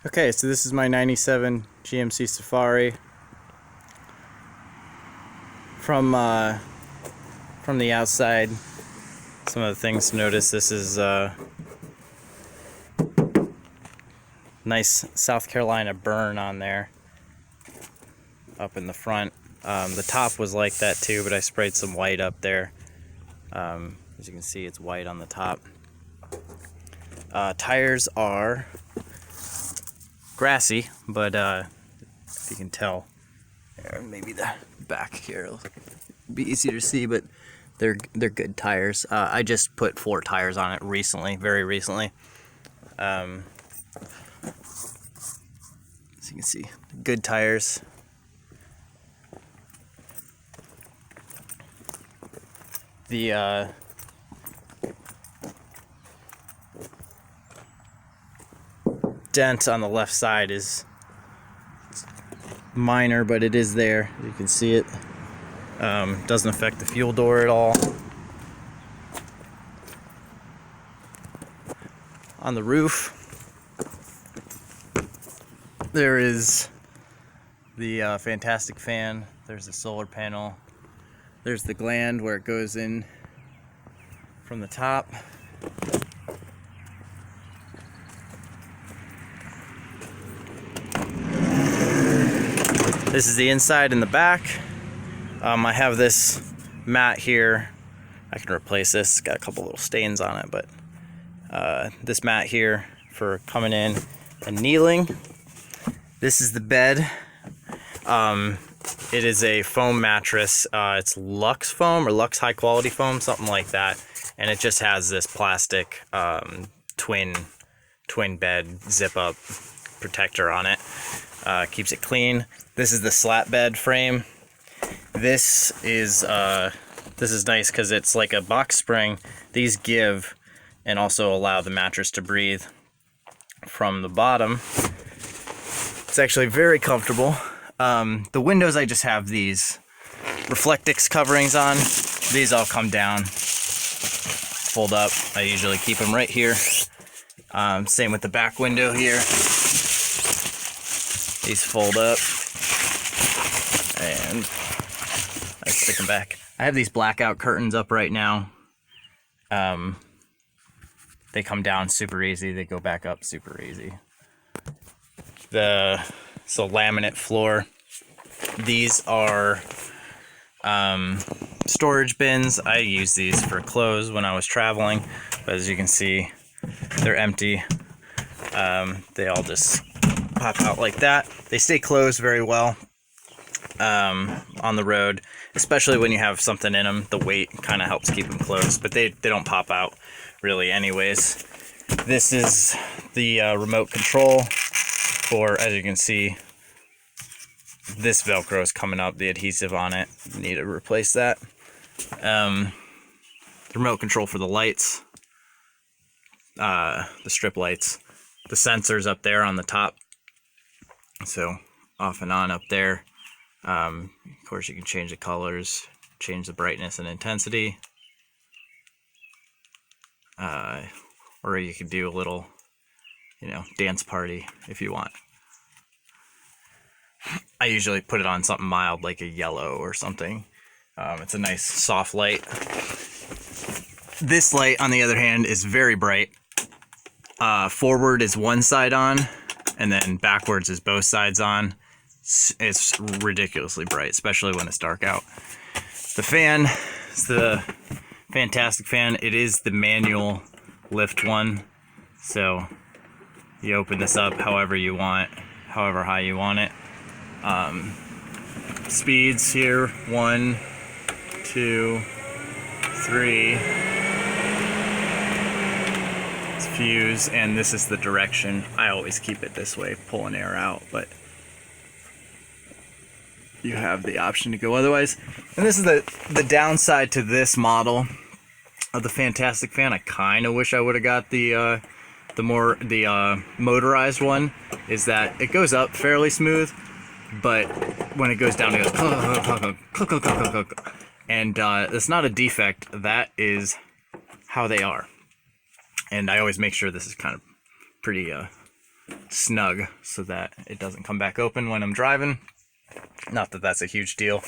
Okay, so this is my 97 GMC Safari. From the outside, some of the things to notice, this is nice South Carolina burn on there up in the front. The top was like that too, but I sprayed some white up there. As you can see, it's white on the top. Tires are grassy, but if you can tell, maybe the back here will be easier to see, but they're good tires. I just put 4 tires on it recently, very recently. As you can see, good tires. The dent on the left side is minor, but it is there. You can see it. Doesn't affect the fuel door at all. On the roof, there is the fantastic fan. There's the solar panel. There's the gland where it goes in from the top. This is the inside and the back. I have this mat here. I can replace this. It's got a couple little stains on it, but this mat here for coming in and kneeling. This is the bed. It is a foam mattress. It's Lux foam or Lux high quality foam, something like that. And it just has this plastic twin bed zip up protector on it. Keeps it clean. This is the slat bed frame. This is nice because it's like a box spring. These give and also allow the mattress to breathe from the bottom. It's actually very comfortable. The windows, I just have these Reflectix coverings on. These all come down, fold up. I usually keep them right here. Same with the back window here. These fold up and I stick them back. I have these blackout curtains up right now. They come down super easy. They go back up super easy. So laminate floor. These are storage bins. I use these for clothes when I was traveling, but as you can see, they're empty. They all just pop out like that. They stay closed very well on the road, especially when you have something in them. The weight kind of helps keep them closed, but they don't pop out really anyways. This is the remote control for, as you can see, this Velcro is coming up, the adhesive on it. Need to replace that. The remote control for the lights, the strip lights, the sensors up there on the top. So off and on up there. Of course, you can change the colors, change the brightness and intensity. Or you could do a little, dance party if you want. I usually put it on something mild like a yellow or something. It's a nice soft light. This light, on the other hand, is very bright. Forward is one side on, and then backwards is both sides on. It's ridiculously bright, especially when it's dark out. The fan is the fantastic fan. It is the manual lift one, so you open this up however you want, however high you want it. Speeds here, 1, 2, 3. It's fuse, and this is the direction. I always keep it this way, pulling air out, but you have the option to go otherwise. And this is the downside to this model of the fantastic fan. I kind of wish I would have got the motorized one, is that it goes up fairly smooth, but when it goes down, it goes and it's not a defect. That is how they are. And I always make sure this is kind of pretty snug so that it doesn't come back open when I'm driving. Not that that's a huge deal.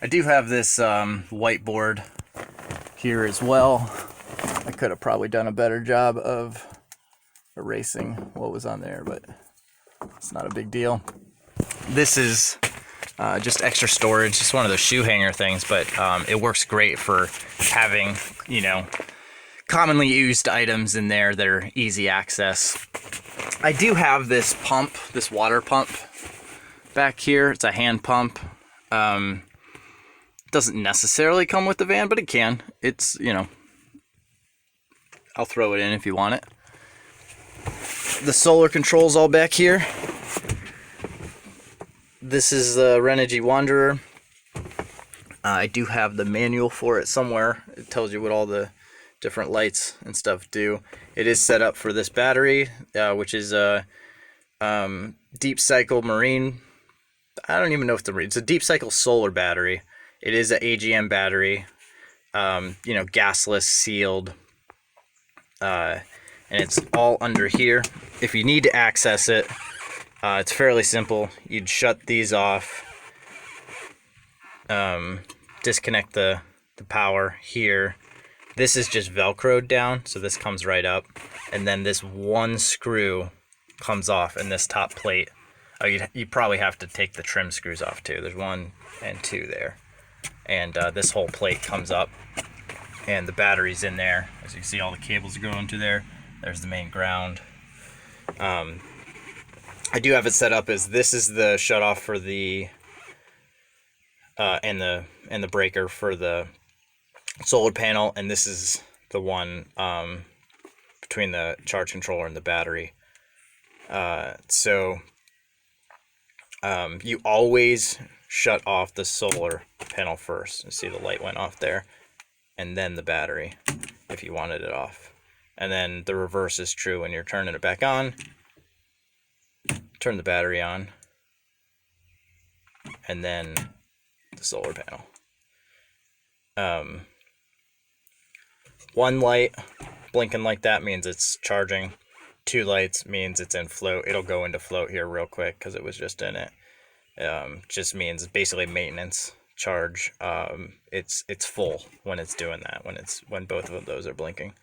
I do have this whiteboard here as well. I could have probably done a better job of erasing what was on there, but it's not a big deal. This is just extra storage, just one of those shoe hanger things, but it works great for having, you know, commonly used items in there that are easy access. I do have this pump, this water pump back here. It's a hand pump. Doesn't necessarily come with the van, but it can. It's, you know, I'll throw it in if you want it. The solar controls all back here. This is the Renogy Wanderer. I do have the manual for it somewhere. It tells you what all the different lights and stuff do. It is set up for this battery, which is a deep cycle marine. I don't even know if it's a deep cycle solar battery. It is an AGM battery, you know, gasless, sealed, and it's all under here. If you need to access it, it's fairly simple. You'd shut these off, disconnect the power here. This is just Velcroed down, so this comes right up, and then this one screw comes off, and this top plate, oh, you probably have to take the trim screws off too. There's 1 and 2 there, and this whole plate comes up, and the battery's in there. As you can see, all the cables are going to there. There's the main ground. I do have it set up as this is the shutoff for the and the breaker for the solar panel, and this is the one between the charge controller and the battery. So you always shut off the solar panel first. You see the light went off there, and then the battery if you wanted it off. And then the reverse is true when you're turning it back on. Turn the battery on, and then the solar panel. One light blinking like that means it's charging. 2 lights means it's in float. It'll go into float here real quick because it was just in it. Just means basically maintenance charge. It's full when it's doing that, when both of those are blinking.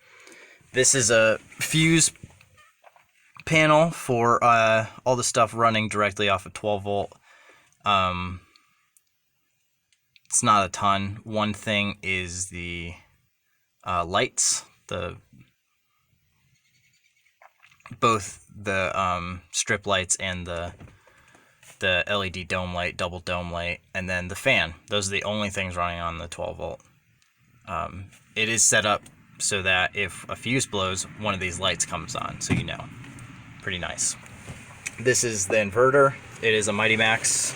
This is a fuse panel for all the stuff running directly off a 12 volt. It's not a ton. One thing is the lights, both the strip lights and the LED dome light, double dome light, and then the fan. Those are the only things running on the 12 volt. It is set up so that if a fuse blows, one of these lights comes on, so you know. Pretty nice. This is the inverter. It is a Mighty Max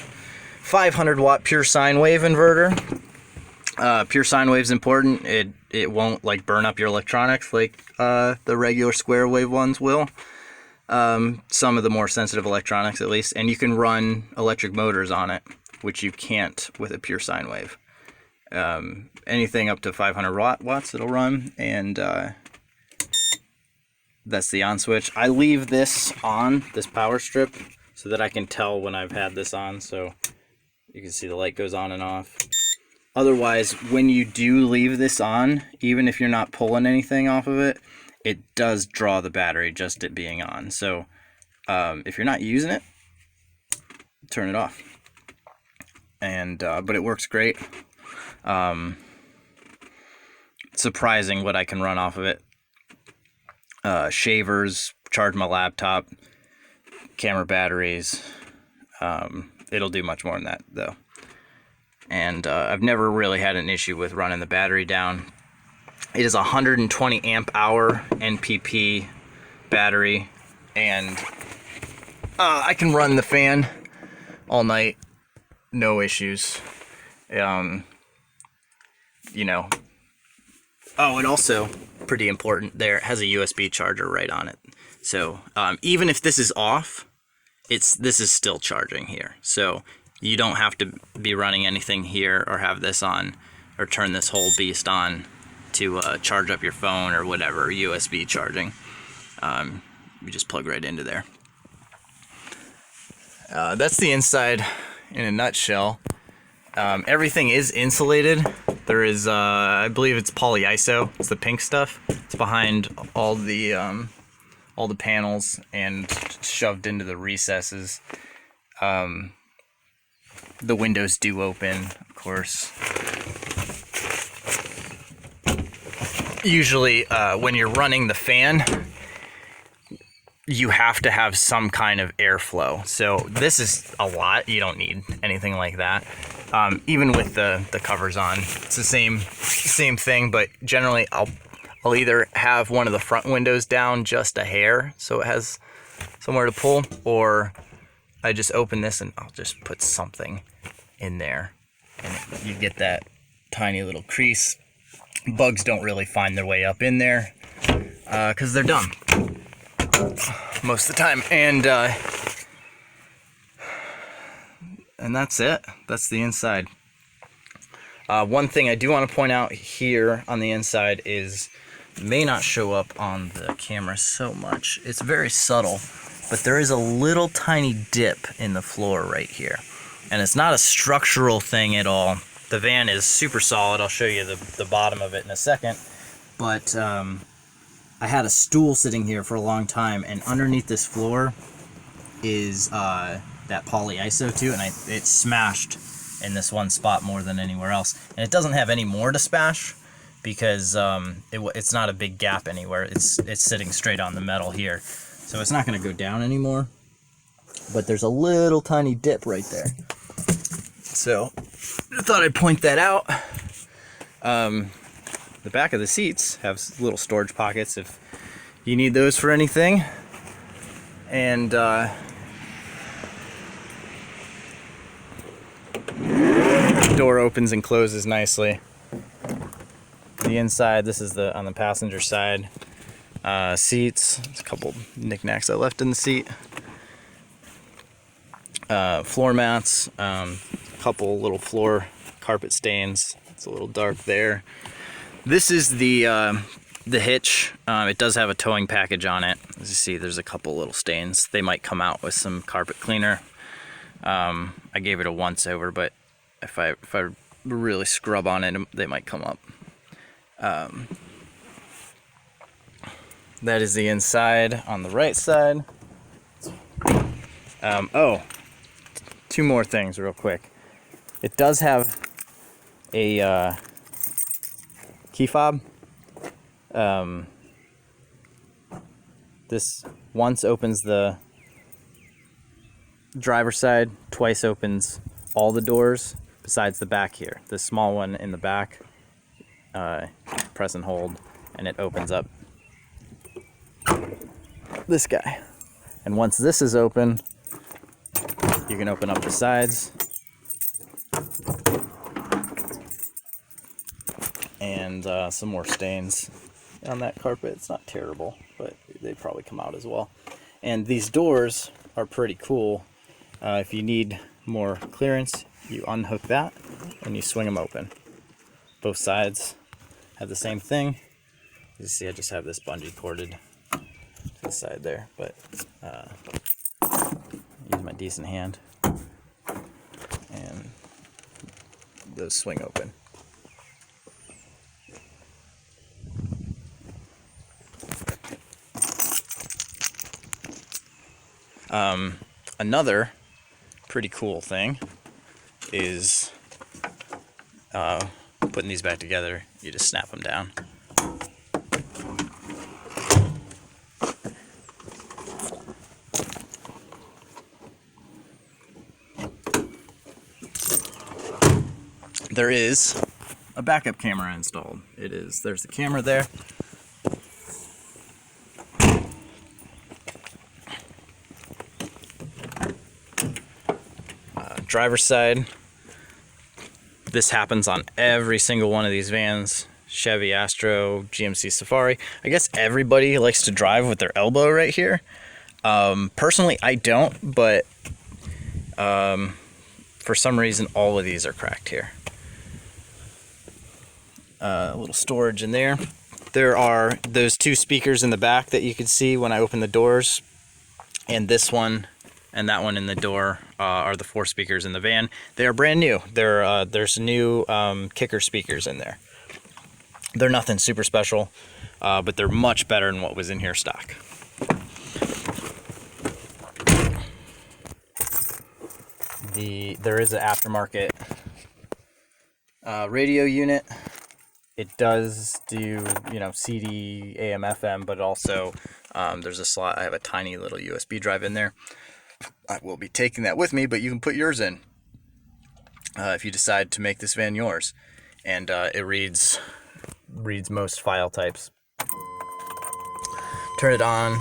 500 watt pure sine wave inverter. Pure sine wave is important. It won't like burn up your electronics like the regular square wave ones will. Some of the more sensitive electronics at least, and you can run electric motors on it, which you can't with a pure sine wave. Anything up to 500 watts it'll run, and that's the on switch. I leave this on, this power strip, so that I can tell when I've had this on, so you can see the light goes on and off. Otherwise, when you do leave this on, even if you're not pulling anything off of it, it does draw the battery just it being on. So if you're not using it, turn it off. And but it works great. Surprising what I can run off of it. Shavers, charge my laptop, camera batteries. It'll do much more than that though. And I've never really had an issue with running the battery down. It is a 120 amp hour NPP battery, and I can run the fan all night, no issues. You know. Oh, and also pretty important, there it has a USB charger right on it. So even if this is off, this is still charging here. So you don't have to be running anything here or have this on or turn this whole beast on to charge up your phone or whatever, USB charging. You just plug right into there. That's the inside in a nutshell. Everything is insulated. There is, I believe it's polyiso. It's the pink stuff. It's behind all the panels and shoved into the recesses. The windows do open, of course. Usually, when you're running the fan, you have to have some kind of airflow. So this is a lot. You don't need anything like that. Even with the covers on, it's the same thing. But generally, I'll either have one of the front windows down just a hair, so it has somewhere to pull, or I just open this and I'll just put something in there, and you get that tiny little crease. Bugs don't really find their way up in there because they're dumb most of the time, and that's it. That's the inside. One thing I do want to point out here on the inside is, may not show up on the camera so much. It's very subtle, but there is a little tiny dip in the floor right here, and it's not a structural thing at all. The van is super solid. I'll show you the bottom of it in a second, but I had a stool sitting here for a long time, and underneath this floor is that polyiso too, and it smashed in this one spot more than anywhere else. And it doesn't have any more to smash because it's not a big gap anywhere. It's sitting straight on the metal here, so it's not going to go down anymore. But there's a little tiny dip right there, so I thought I'd point that out. The back of the seats have little storage pockets if you need those for anything. And door opens and closes nicely. The inside, this is on the passenger side. Seats, there's a couple knickknacks I left in the seat. Floor mats, couple little floor carpet stains. It's a little dark there. This is the hitch. It does have a towing package on it. As you see, there's a couple little stains. They might come out with some carpet cleaner. I gave it a once over, but if I really scrub on it, they might come up. That is the inside on the right side. Oh, two more things real quick. It does have a key fob. This once opens the driver's side, twice opens all the doors besides the back here. The small one in the back, press and hold, and it opens up this guy. And once this is open, you can open up the sides. And some more stains on that carpet. It's not terrible, but they probably come out as well. And these doors are pretty cool. If you need more clearance, you unhook that and you swing them open. Both sides have the same thing. You see, I just have this bungee corded to the side there, but use my decent hand, and those swing open. Another pretty cool thing is putting these back together. You just snap them down. There is a backup camera installed. There's the camera there. Driver's side. This happens on every single one of these vans. Chevy Astro, GMC Safari. I guess everybody likes to drive with their elbow right here. Personally, I don't, but for some reason, all of these are cracked here. A little storage in there. There are those two speakers in the back that you can see when I open the doors, and this one and that one in the door are the 4 speakers in the van. They are brand new. There's new kicker speakers in there. They're nothing super special, but they're much better than what was in here stock. There is an aftermarket radio unit. It does do, you know, CD, AM, FM, but also there's a slot. I have a tiny little USB drive in there. I will be taking that with me, but you can put yours in if you decide to make this van yours. And it reads most file types. Turn it on.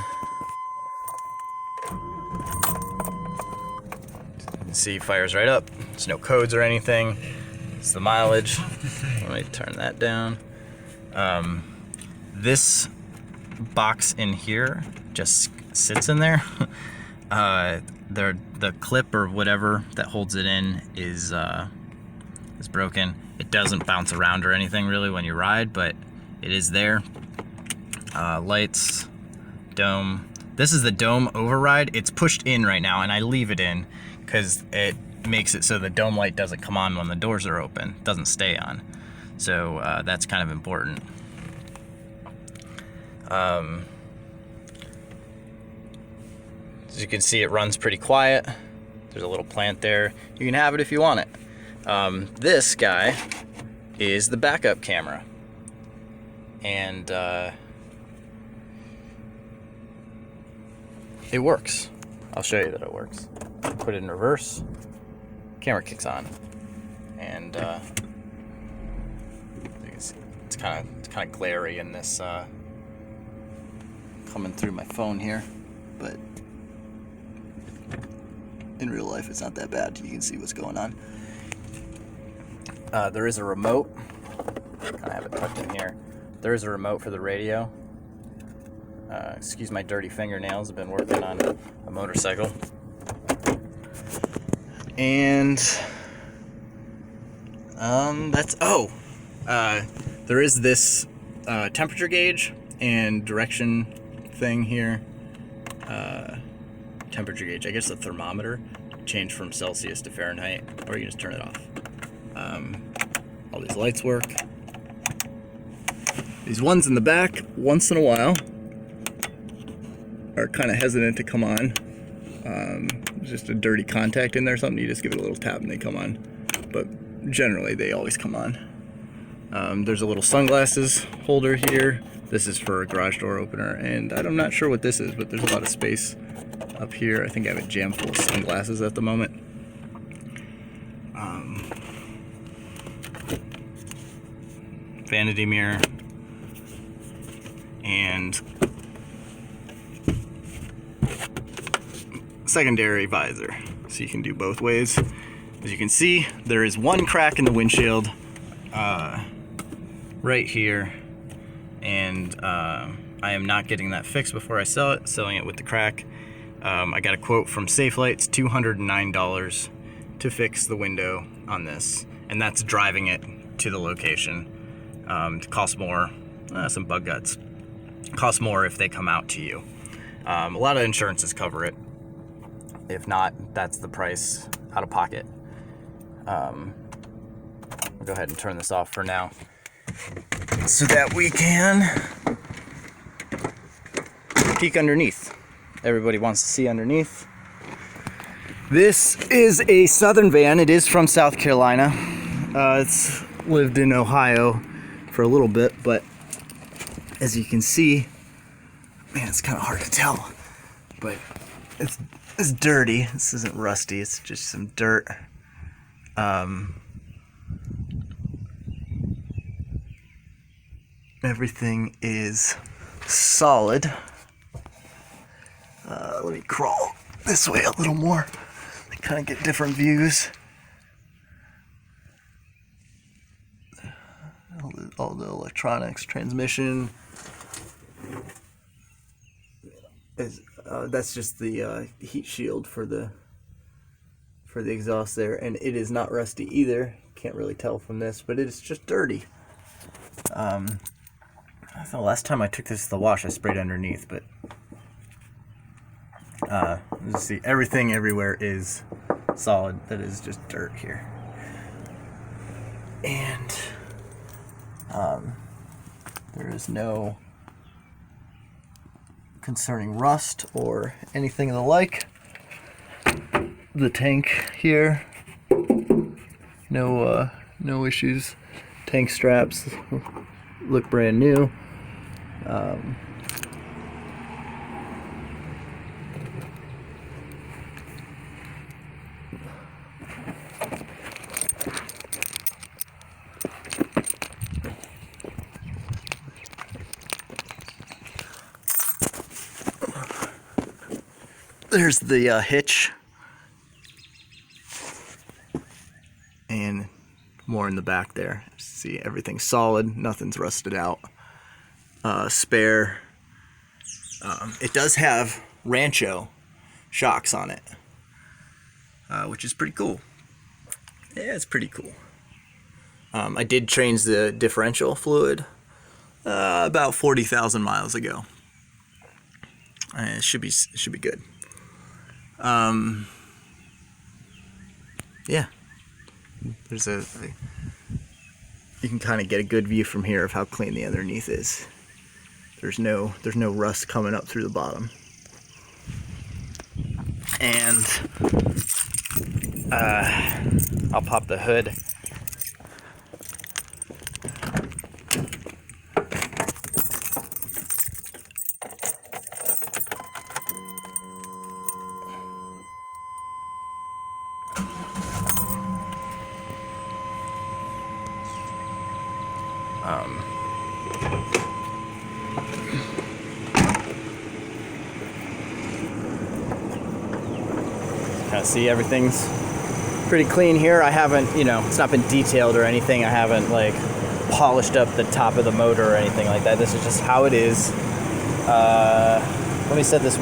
See, fires right up. There's no codes or anything. It's the mileage. Let me turn that down. This box in here just sits in there. The clip or whatever that holds it in is broken. It doesn't bounce around or anything really when you ride, but it is there. Lights, dome. This is the dome override. It's pushed in right now, and I leave it in because it makes it so the dome light doesn't come on when the doors are open. It doesn't stay on. So that's kind of important. As you can see, it runs pretty quiet. There's a little plant there. You can have it if you want it. This guy is the backup camera. And it works. I'll show you that it works. Put it in reverse. Camera kicks on. And you can see it's kind of glary in this coming through my phone here, but in real life it's not that bad. You can see what's going on. There is a remote. I have it tucked in here. There is a remote for the radio. Excuse my dirty fingernails. I've been working on a motorcycle. And there is this temperature gauge and direction thing here. Temperature gauge, I guess a thermometer. Change from Celsius to Fahrenheit, or you can just turn it off. All these lights work. These ones in the back, once in a while, are kind of hesitant to come on. There's just a dirty contact in there or something. You just give it a little tap and they come on. But generally, they always come on. There's a little sunglasses holder here. This is for a garage door opener, and I'm not sure what this is, but there's a lot of space up here. I think I have a jam full of sunglasses at the moment. Vanity mirror and secondary visor, so you can do both ways. As you can see, there is one crack in the windshield right here, and I am not getting that fixed before I sell it. Selling it with the crack. I got a quote from Safelight's, $209 to fix the window on this, and that's driving it to the location. It costs more, some bug guts. Costs more if they come out to you. A lot of insurances cover it. If not, that's the price out of pocket. I'll go ahead and turn this off for now so that we can peek underneath. Everybody wants to see underneath. This is a Southern van. It is from South Carolina. It's lived in Ohio for a little bit, but as you can see, man, it's kind of hard to tell, but it's dirty. This isn't rusty, it's just some dirt. Everything is solid. Let me crawl this way a little more to kind of get different views. All the electronics, transmission. That's just the heat shield for the exhaust there, and it is not rusty either. Can't really tell from this, but it is just dirty. I thought last time I took this to the wash, I sprayed underneath, but You see everything everywhere is solid. That is just dirt here. And there is no concerning rust or anything of the like. The tank here, no issues. Tank straps look brand new. There's the hitch, and more in the back there. See, everything's solid, nothing's rusted out. Spare. It does have Rancho shocks on it, which is pretty cool. Yeah, it's pretty cool. I did change the differential fluid about 40,000 miles ago. It should be good. Yeah, there's you can kind of get a good view from here of how clean the underneath is. There's no rust coming up through the bottom. And I'll pop the hood. Kind of see everything's pretty clean here. I haven't, it's not been detailed or anything. I haven't like polished up the top of the motor or anything like that. This is just how it is. Let me set this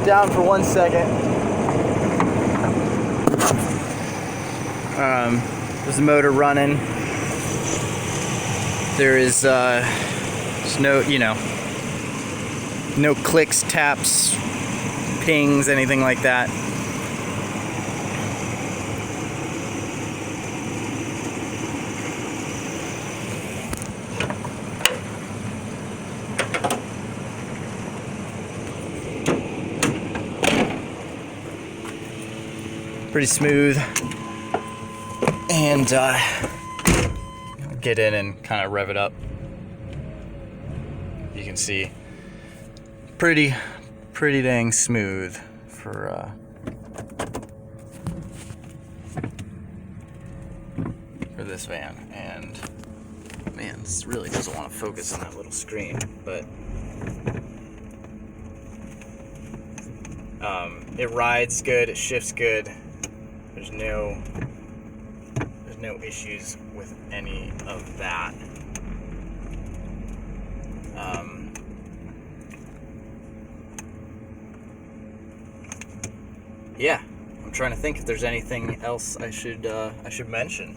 down for 1 second. There's the motor running. There is just no clicks, taps, pings, anything like that. Pretty smooth. And get in and kind of rev it up. You can see pretty dang smooth for this van. And man, this really doesn't want to focus on that little screen, but it rides good, it shifts good. There's no issues with any of that. Yeah, I'm trying to think if there's anything else I should mention.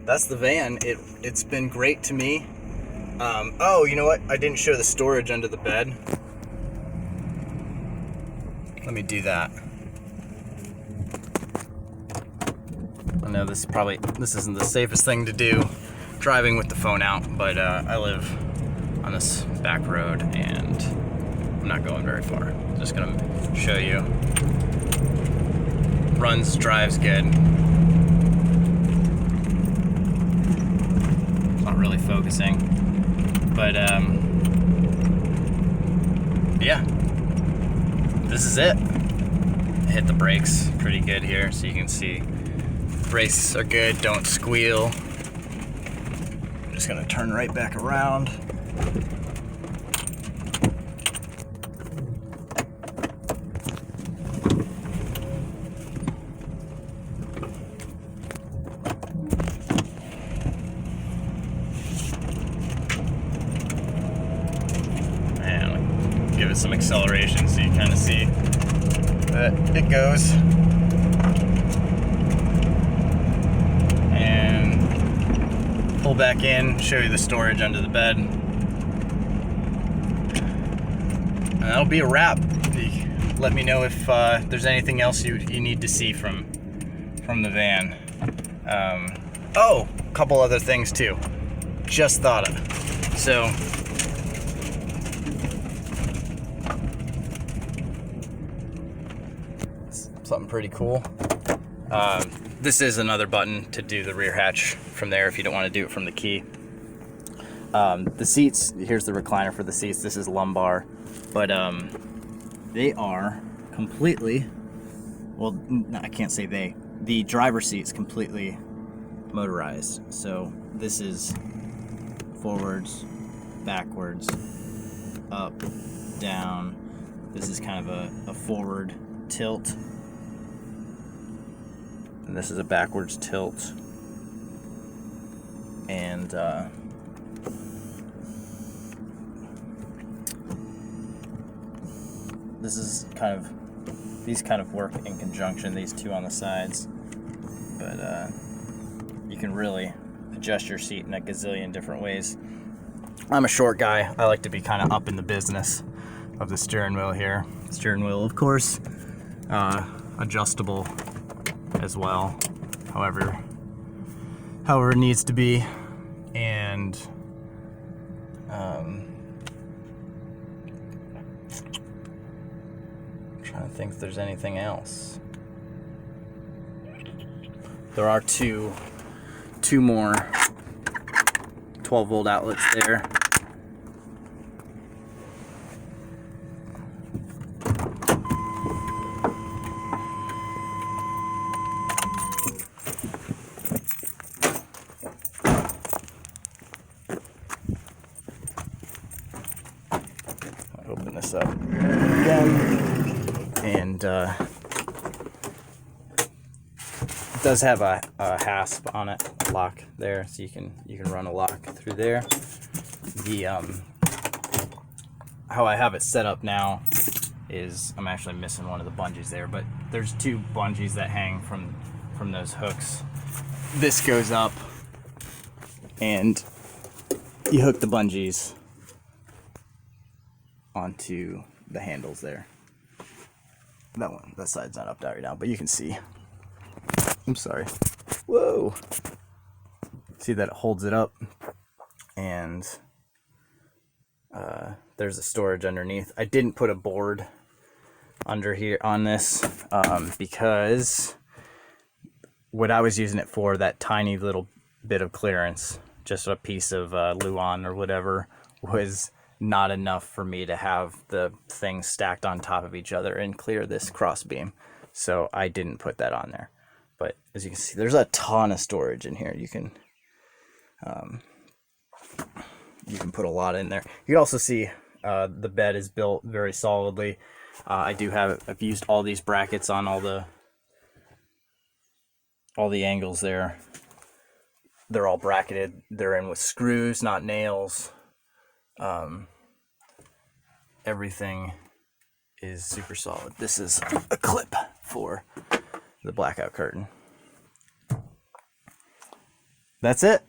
That's the van. It's been great to me. Oh, you know what? I didn't show the storage under the bed. Let me do that. I know this isn't the safest thing to do, driving with the phone out, but I live on this back road and I'm not going very far. I'm just gonna show you. Drives good. It's not really focusing, but yeah, this is it. I hit the brakes pretty good here, so you can see brakes are good, don't squeal. I'm just gonna turn right back around. And give it some acceleration so you kind of see that it goes. Pull back in, show you the storage under the bed. And that'll be a wrap. The let me know if there's anything else you need to see from the van. Oh, a couple other things too. Just thought of. So, something pretty cool. This is another button to do the rear hatch from there if you don't want to do it from the key. The seats, here's the recliner for the seats. This is lumbar, but they are completely, well, I can't say they. The driver's seat is completely motorized. So this is forwards, backwards, up, down. This is kind of a forward tilt. And this is a backwards tilt. And this is kind of, these kind of work in conjunction, these two on the sides. But you can really adjust your seat in a gazillion different ways. I'm a short guy. I like to be kind of up in the business of the steering wheel here. Steering wheel, of course, adjustable as well, however it needs to be. And I'm trying to think if there's anything else. There are two more 12-volt outlets there. Open this up again, and it does have a hasp on it, a lock there, so you can run a lock through there. The how I have it set up now is I'm actually missing one of the bungees there, but there's two bungees that hang from those hooks. This goes up, and you hook the bungees onto the handles there. That side's not up right now, but you can see. I'm sorry. Whoa! See that it holds it up, and there's a storage underneath. I didn't put a board under here on this because what I was using it for, that tiny little bit of clearance, just a piece of Luan or whatever, was not enough for me to have the things stacked on top of each other and clear this cross beam. So I didn't put that on there. But as you can see, there's a ton of storage in here. You can put a lot in there. You can also see the bed is built very solidly. I've used all these brackets on all the angles there. They're all bracketed. They're in with screws, not nails. Everything is super solid. This is a clip for the blackout curtain. That's it.